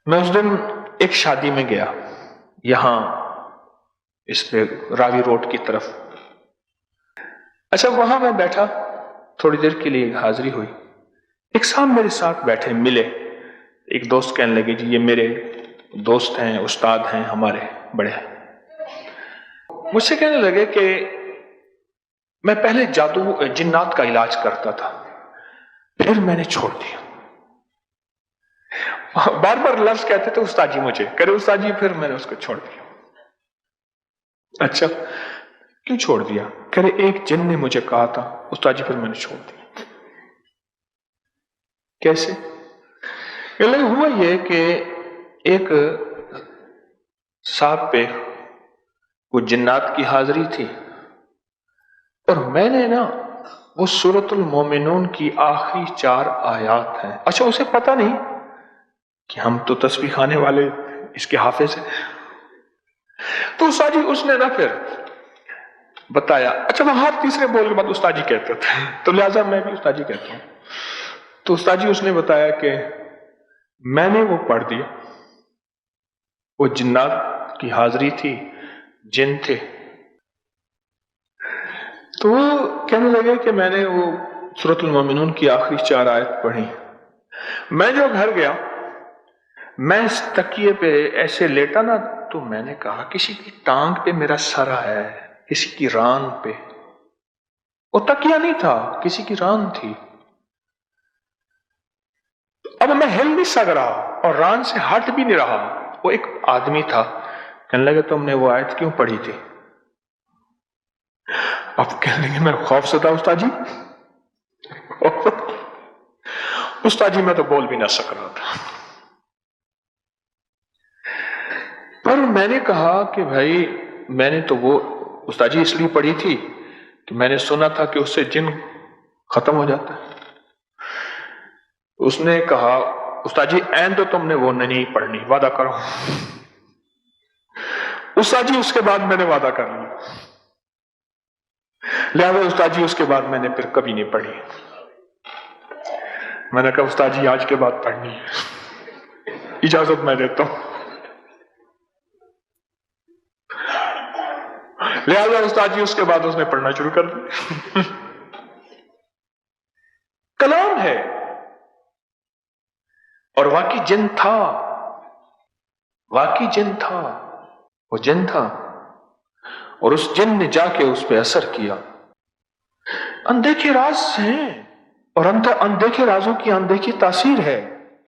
میں اس دن ایک شادی میں گیا، یہاں اس پہ راوی روڈ کی طرف۔ اچھا، وہاں میں بیٹھا، تھوڑی دیر کے لیے حاضری ہوئی۔ ایک صاحب میرے ساتھ بیٹھے، ملے، ایک دوست کہنے لگے جی یہ میرے دوست ہیں، استاد ہیں ہمارے بڑے۔ مجھ سے کہنے لگے کہ میں پہلے جادو جنات کا علاج کرتا تھا، پھر میں نے چھوڑ دیا۔ بار بار لفظ کہتے تھے استاد جی، مجھے کرے استاد جی، پھر میں نے اس کو چھوڑ دیا۔ اچھا، کیوں چھوڑ دیا؟ کرے ایک جن نے مجھے کہا تھا استاد جی، پھر میں نے چھوڑ دیا۔ کیسے؟ ہوا یہ کہ ایک صاحب پہ وہ جنات کی حاضری تھی، اور میں نے نا وہ سورۃ المومنون کی آخری 4 آیات ہیں۔ اچھا، اسے پتہ نہیں کہ ہم تو تسبیح کھانے والے اس کے حافظ ہیں، تو استاد جی اس نے نا پھر بتایا۔ اچھا، وہ ہر تیسرے بول کے بعد استاد جی کہتے تھے، تو لہٰذا میں بھی استاد جی کہتا ہوں۔ تو استاد جی اس نے بتایا کہ میں نے وہ پڑھ دیا، وہ جنات کی حاضری تھی، جن تھے، تو وہ کہنے لگے کہ میں نے وہ سورۃ المومنون کی آخری 4 آیت پڑھی۔ میں جو گھر گیا، میں اس تکیے پہ ایسے لیٹا نا، تو میں نے کہا کسی کی ٹانگ پہ میرا سر ہے، کسی کی ران پہ، وہ تکیہ نہیں تھا، کسی کی ران تھی۔ اب میں ہل نہیں سک رہا اور ران سے ہٹ بھی نہیں رہا۔ وہ ایک آدمی تھا، کہنے لگے تم نے وہ آیت کیوں پڑھی تھی؟ اب کہنے لگے میں خوف سے تھا استاد جی، استاد جی میں تو بول بھی نہ سک رہا تھا۔ پر میں نے کہا کہ بھائی میں نے تو وہ استاد جی اس لیے پڑھی تھی کہ میں نے سنا تھا کہ اس سے جن ختم ہو جاتا ہے۔ اس نے کہا استاد جی این تو تم نے وہ نہیں پڑھنی، وعدہ کرو۔ استاد جی اس کے بعد میں نے وعدہ کر لیا، لہذا استاد جی اس کے بعد میں نے پھر کبھی نہیں پڑھی۔ میں نے کہا استاد جی آج کے بعد پڑھنی ہے، اجازت میں دیتا ہوں۔ لہذا استاد جی اس کے بعد اس نے پڑھنا شروع کر دیا۔ کلام ہے، اور واقعی جن تھا، واقعی جن تھا، وہ جن تھا، اور اس جن نے جا کے اس پہ اثر کیا۔ اندیکھے راز ہیں، اور اندیکھے رازوں کی اندیکھی تاثیر ہے۔